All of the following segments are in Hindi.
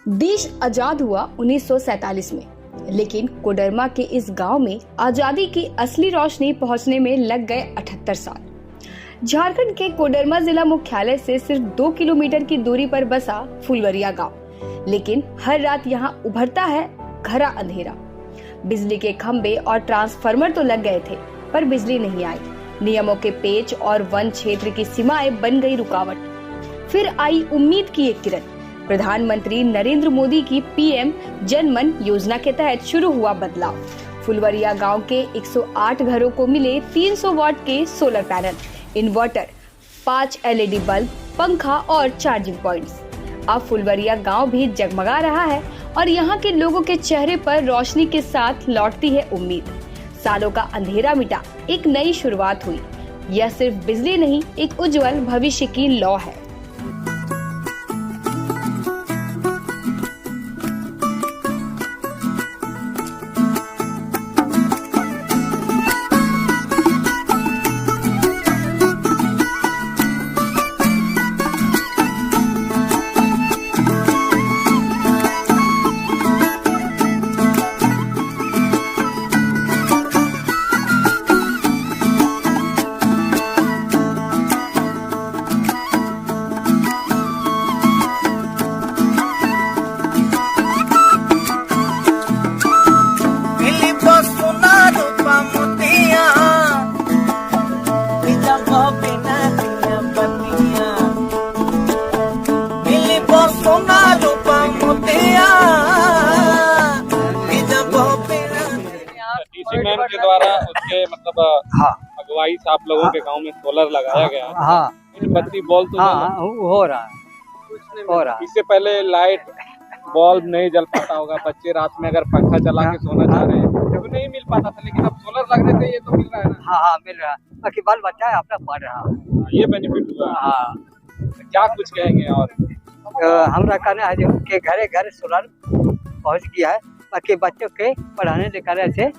देश आजाद हुआ 1947 में, लेकिन कोडरमा के इस गांव में आजादी की असली रोशनी पहुंचने में लग गए 78 साल। झारखंड के कोडरमा जिला मुख्यालय से सिर्फ 2 किलोमीटर की दूरी पर बसा फुलवरिया गांव, लेकिन हर रात यहां उभरता है घरा अंधेरा। बिजली के खंभे और ट्रांसफार्मर तो लग गए थे, पर बिजली नहीं आई। नियमों के पेच और वन क्षेत्र की सीमाएं बन गई रुकावट। फिर आई उम्मीद की एक किरण। प्रधानमंत्री नरेंद्र मोदी की पीएम जनमन योजना के तहत शुरू हुआ बदलाव। फुलवरिया गांव के 108 घरों को मिले 300 वाट के solar panel, inverter, 5 LED bulb, पंखा और चार्जिंग पॉइंट्स। अब फुलवरिया गांव भी जगमगा रहा है और यहाँ के लोगों के चेहरे पर रोशनी के साथ लौटती है उम्मीद। सालों का अंधेरा मिटा, एक नई शुरुआत हुई। यह सिर्फ बिजली नहीं, एक उज्जवल भविष्य की लौ है। मैम के द्वारा उसके मतलब अगुवाई से आप लोगों के गांव में सोलर लगाया गया है। हाँ, बत्ती बॉल्ब तो हो रहा है। इससे पहले लाइट बॉल्ब नहीं जल पाता होगा, बच्चे रात में अगर पंखा चला के सोना चाह रहे हैं तो नहीं मिल पाता था, लेकिन अब सोलर लगने से ये तो मिल रहा है ना। हाँ, मिल रहा है। बाकी बाल बच्चा है अपना पढ़ रहा है, ये बेनिफिट हुआ। हाँ, क्या कुछ कहेंगे? और हमरा कहना है जो के घरे घर सोलर पहुंच गया है, बाकी बच्चों के पढ़ाने लिखाने से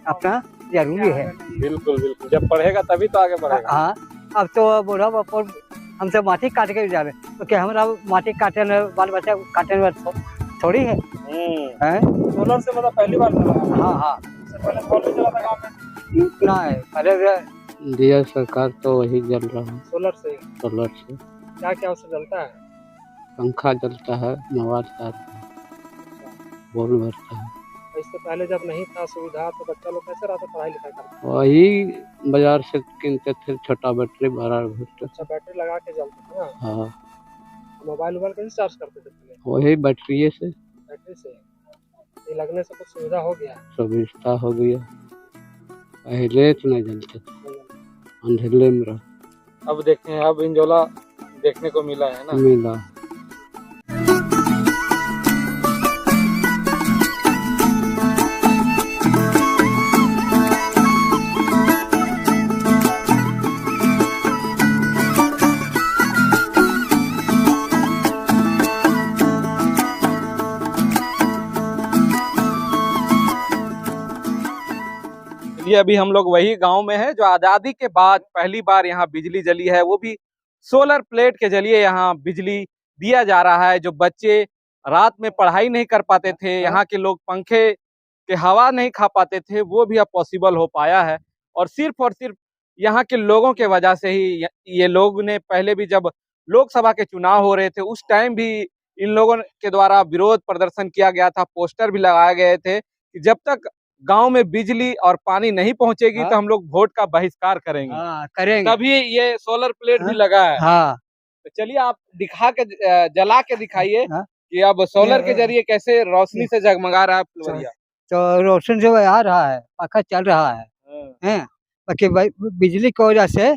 अपना जरूरी है। बिल्कुल बिल्कुल, जब पढ़ेगा तभी तो आगे बढ़ेगा। हाँ, अब तो बूढ़ा बापू हमसे माटी काट के जावे, तो क्या हमारा माटी काटे में बाल बच्चा काटे में थोड़ी है। सोलर से मतलब पहली बार चला? हाँ, इससे पहले कौन सा चला था गाँव में? इतना है पहले दिया सरकार तो वही जल रहा है। सोलर से? सोलर से क्या क्या उससे जलता है? पंखा जलता है, मोबाइल चार्ज, बॉल भरता है। इससे पहले जब नहीं था सुविधा तो बच्चा लोग कैसे रहता पढ़ाई लिखाई करता? वही बाजार से किनते थे, छोटा बैटरी 12 वोल्ट। अच्छा, बैटरी लगा के जलता था ना? हाँ, मोबाइल कैसे चार्ज करते थे पहले? वही बैटरी से। बैटरी से? ये लगने से कुछ सुविधा हो गया? सुविधा हो गया, पहले तो नहीं जलते थे, अंधेरे में रह। अब देखें, अब इंजोला देखने को मिला है ना? मिला। ये अभी हम लोग वही गांव में है जो आजादी के बाद पहली बार यहाँ बिजली जली है, वो भी सोलर प्लेट के जरिए यहाँ बिजली दिया जा रहा है। जो बच्चे रात में पढ़ाई नहीं कर पाते थे, यहाँ के लोग पंखे के हवा नहीं खा पाते थे, वो भी अब पॉसिबल हो पाया है। और सिर्फ यहाँ के लोगों के वजह से ही ये लोग ने पहले भी जब लोकसभा के चुनाव हो रहे थे उस टाइम भी इन लोगों के द्वारा विरोध प्रदर्शन किया गया था, पोस्टर भी लगाए गए थे कि जब तक गांव में बिजली और पानी नहीं पहुंचेगी तो हम लोग वोट का बहिष्कार करेंगे। तभी ये सोलर प्लेट भी लगा है। तो चलिए आप दिखा के जला के दिखाइए कि अब सोलर के जरिए कैसे रोशनी से जगमगा रहा है फुलवरिया। तो रोशन जो आ रहा है, पंखा चल रहा है, बाकी बिजली की वजह से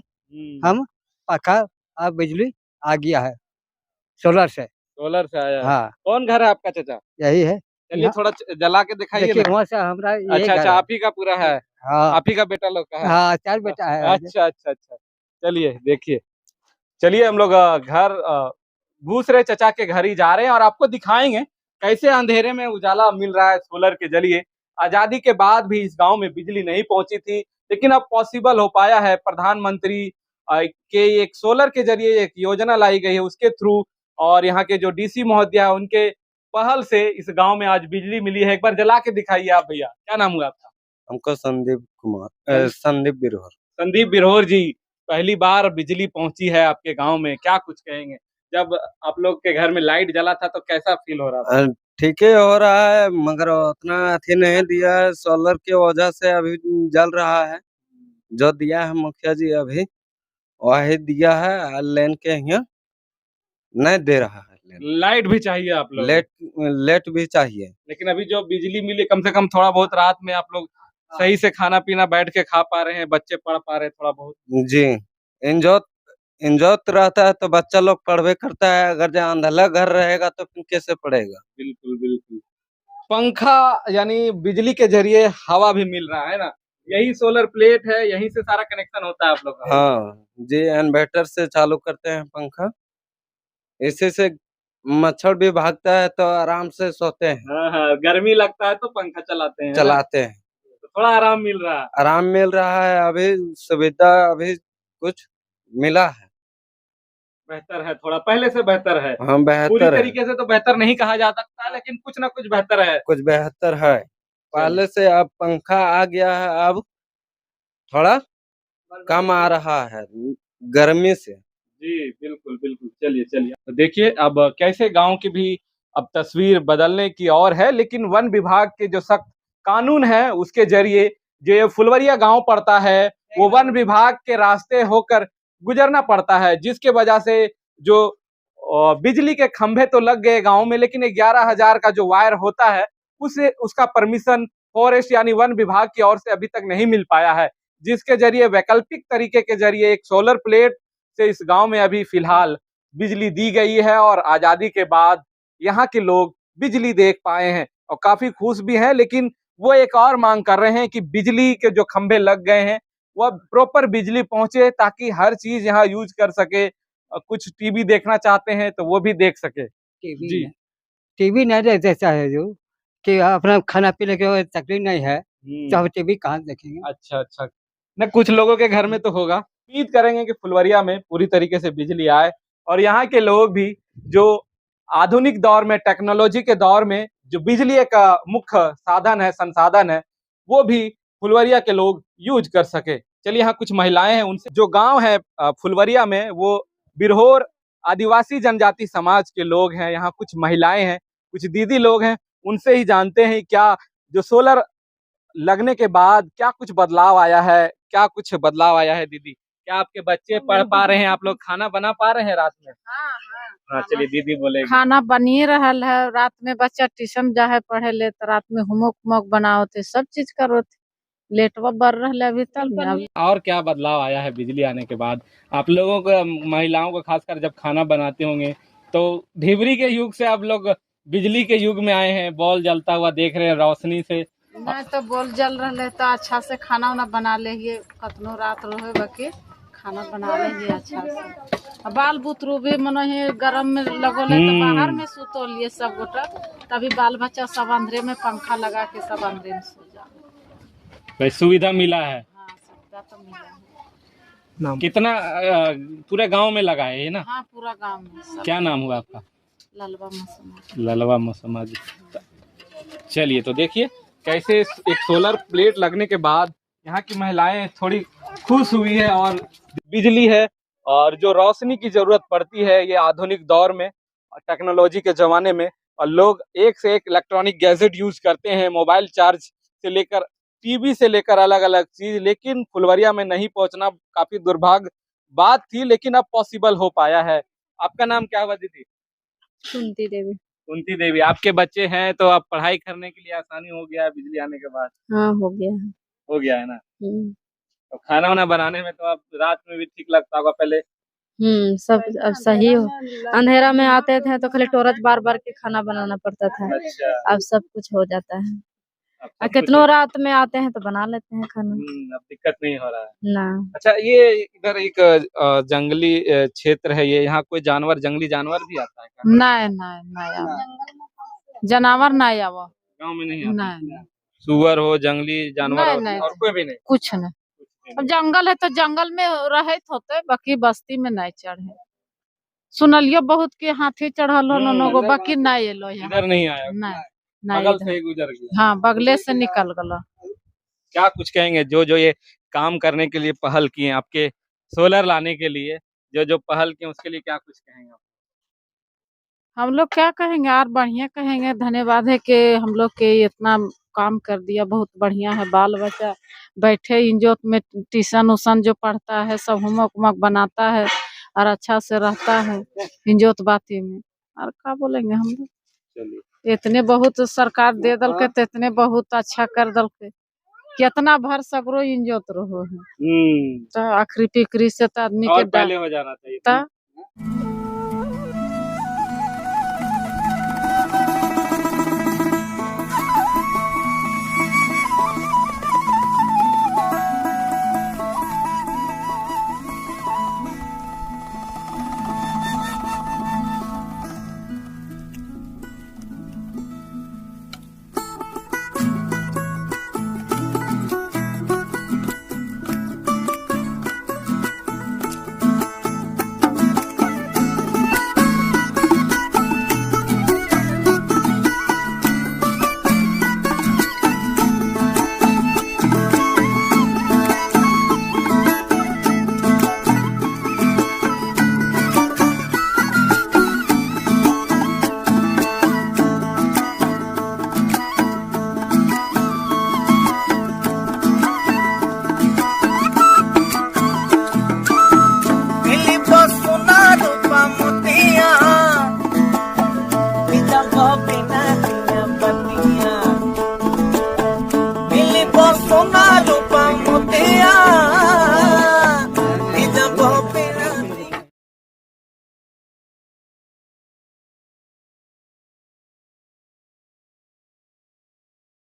हम पंखा बिजली आ गया है सोलर से आया है। हाँ। कौन घर है आपका चाचा? यही है। चलिए थोड़ा जला के दिखाइए ना। वहाँ से हमरा अच्छा, आप ही का पूरा है? हाँ, आप ही का बेटा लोग का है? हाँ, 4 बेटा है। अच्छा, चलिए देखिए, चलिए हम लोग घर दूसरे चचा के घर ही जा रहे हैं और आपको दिखाएंगे कैसे अंधेरे में उजाला मिल रहा है सोलर के जरिए। आजादी के बाद भी इस गांव में बिजली नहीं पहुंची थी, लेकिन अब पॉसिबल हो पाया है। प्रधानमंत्री के एक सोलर के जरिए एक योजना लाई गई है, उसके थ्रू, और यहाँ के जो डीसी महोदय उनके पहल से इस गांव में आज बिजली मिली है। एक बार जला के दिखाइए आप भैया, क्या नाम हुआ आपका? हमको संदीप कुमार संदीप बिरहोर। संदीप बिरहोर जी, पहली बार बिजली पहुंची है आपके गांव में, क्या कुछ कहेंगे? जब आप लोग के घर में लाइट जला था तो कैसा फील हो रहा था? ठीक ही हो रहा है, मगर उतना अथी नहीं दिया है, सोलर की वजह से अभी जल रहा है। जो दिया है मुखिया जी अभी वही दिया है, लेन के यहाँ नहीं दे रहा है। लाइट भी चाहिए आप लोग? लेट लेट भी चाहिए। लेकिन अभी जो बिजली मिली, कम से कम थोड़ा बहुत रात में आप लोग सही से खाना पीना बैठ के खा पा रहे हैं, बच्चे पढ़ पा रहे हैं थोड़ा बहुत? जी, इंजोत इंजोत रहता है तो बच्चा लोग पढ़वे करता है, अगर जहाँ अंधला घर रहेगा तो फिर कैसे पढ़ेगा। बिल्कुल बिल्कुल। पंखा यानी बिजली के जरिए हवा भी मिल रहा है ना, यही सोलर प्लेट है, यहीं से सारा कनेक्शन होता है आप लोग का? हाँ जी, इन्वर्टर से चालू करते हैं पंखा, इसी से मच्छर भी भागता है तो आराम से सोते हैं। हाँ हाँ, गर्मी लगता है तो पंखा चलाते हैं, है ना? चलाते हैं तो थोड़ा आराम मिल रहा है। आराम मिल रहा है, अभी सुविधा अभी कुछ मिला है। बेहतर है, थोड़ा पहले से बेहतर है। हाँ पूरी बेहतर है, तरीके से तो बेहतर नहीं कहा जा सकता, लेकिन कुछ ना कुछ बेहतर है। कुछ बेहतर है। पहले से अब पंखा आ गया है, अब थोड़ा कम आ रहा है गर्मी से। जी बिल्कुल बिल्कुल। चलिए चलिए, तो देखिए अब कैसे गांव की भी अब तस्वीर बदलने की और है, लेकिन वन विभाग के जो सख्त कानून है उसके जरिए जो ये फुलवरिया गांव पड़ता है वो वन विभाग के रास्ते होकर गुजरना पड़ता है, जिसके वजह से जो बिजली के खंभे तो लग गए गांव में, लेकिन 11,000 का जो वायर होता है उसे उसका परमिशन फॉरेस्ट यानी वन विभाग की ओर से अभी तक नहीं मिल पाया है, जिसके जरिए वैकल्पिक तरीके के जरिए एक सोलर प्लेट से इस गांव में अभी फिलहाल बिजली दी गई है और आजादी के बाद यहाँ के लोग बिजली देख पाए हैं और काफी खुश भी हैं। लेकिन वो एक और मांग कर रहे हैं कि बिजली के जो खंभे लग गए हैं वह प्रॉपर बिजली पहुंचे ताकि हर चीज यहाँ यूज कर सके। कुछ टीवी देखना चाहते हैं तो वो भी देख सके। जी। टीवी नहीं देख देता है जो कि अपना खाना पीने की तकलीफ नहीं है तो हम टीवी कहाँ देखेंगे। अच्छा अच्छा, न कुछ लोगों के घर में तो होगा। उम्मीद करेंगे कि फुलवरिया में पूरी तरीके से बिजली आए और यहाँ के लोग भी जो आधुनिक दौर में टेक्नोलॉजी के दौर में जो बिजली एक मुख्य साधन है, संसाधन है, वो भी फुलवरिया के लोग यूज कर सके। चलिए यहाँ कुछ महिलाएं हैं, उनसे जो गांव है फुलवरिया में वो बिरहोर आदिवासी जनजाति समाज के लोग हैं। यहाँ कुछ महिलाएं हैं, कुछ दीदी लोग हैं, उनसे ही जानते हैं क्या जो सोलर लगने के बाद क्या कुछ बदलाव आया है, क्या कुछ बदलाव आया है? दीदी, क्या आपके बच्चे पढ़ पा रहे हैं, आप लोग खाना बना पा रहे हैं रात में? हाँ चलिए दीदी बोलेगी। खाना बनी रहल है, रात में बच्चा ट्यूशन जा है पढ़े ले तो रात में होमवर्क उमवर्क बनाओ थे, सब चीज करो थे, लेटवा बढ़ रहा है अभी तक में अभी। और क्या बदलाव आया है बिजली आने के बाद? आप लोगों को, महिलाओं को खासकर जब खाना बनाते होंगे तो ढिबरी के युग से आप लोग बिजली के युग में आए हैं, बॉल जलता हुआ देख रहे हैं रोशनी से। नहीं तो बोल जल रहा है तो अच्छा से खाना उना बना ले, कतनो रात रहे बाकी खाना बना ले अच्छा से। बाल बुतरू भी मन गर्म में लगल है तो बाहर में सुतो लिए सब गोटा, तभी बाल बच्चा सब अंधेरे में पंखा लगा के सब अंधेरे में सो जा। सुविधा मिला है? हाँ सुविधा तो मिला है। कितना पूरे गांव में लगा है ये ना? हाँ पूरा गांव में सब। क्या नाम हुआ आपका? ललवा मौसम। ललवा मौसम जी। चलिए तो देखिए कैसे एक सोलर प्लेट लगने के बाद यहाँ की महिलाएं थोड़ी खुश हुई है और बिजली है और जो रोशनी की जरूरत पड़ती है ये आधुनिक दौर में टेक्नोलॉजी के जमाने में, और लोग एक से एक इलेक्ट्रॉनिक गैजेट यूज करते हैं, मोबाइल चार्ज से लेकर टीवी से लेकर अलग अलग चीज, लेकिन फुलवरिया में नहीं पहुंचना काफी दुर्भाग्य बात थी, लेकिन अब पॉसिबल हो पाया है। आपका नाम क्या हुआ दीदी? सुनती देवी। कुंती देवी। आपके बच्चे हैं तो आप पढ़ाई करने के लिए आसानी हो गया है बिजली आने के बाद? हाँ हो गया है। हो गया है ना? तो खाना वाना बनाने में तो आप रात में भी ठीक लगता होगा पहले? सब अब सही हो। अंधेरा में आते थे तो खाली टॉर्च बार बार के खाना बनाना पड़ता था। अच्छा। अब सब कुछ हो जाता है। अब और सब कितनो कुछ रात में आते हैं तो बना लेते हैं खाना। अब दिक्कत नहीं हो रहा है ना अच्छा। ये इधर एक जंगली क्षेत्र है, ये यहाँ कोई जानवर, जंगली जानवर भी आता है क्या? नहीं नहीं नहीं आवा जानवर नहीं आवा गाँव में नहीं आता? नहीं सुअर हो, जंगली जानवर नहीं, हो, नहीं। और कोई भी नहीं? कुछ नहीं। अब जंगल है तो जंगल में रहे होते, बाकी बस्ती में नहीं चढ़े। सुनलियो बहुत के हाथी चढ़ल हो नो गो, अंदर बाकी ना एलो यहाँ, इधर नहीं आया, नहीं नहीं बगल इधर। से ही गुजर गया। हाँ, बगले से निकल गलो। क्या कुछ कहेंगे जो जो ये काम करने के लिए पहल किए आपके सोलर लाने के लिए, जो जो पहल किए उसके लिए क्या कुछ कहेंगे आप? हम लोग क्या कहेंगे, और बढ़िया कहेंगे, धन्यवाद है कि हम लोग के इतना काम कर दिया, बहुत बढ़िया है। बाल बच्चा बैठे इंजोत में ट्यूशन उशन जो पढ़ता है सब होमवर्क उमवर्क बनाता है और अच्छा से रहता है इंजोत बाती में। और क्या बोलेंगे हम लोग, चलिए इतने बहुत सरकार दे दल के, तो इतने बहुत अच्छा कर दल के, कितना भर सगरो इंजोत रहो है। तो आखिरी पिकरी से तो आदमी और के पहले हो जाना चाहिए। ता Filipo Sunado Pamutia Vida Bob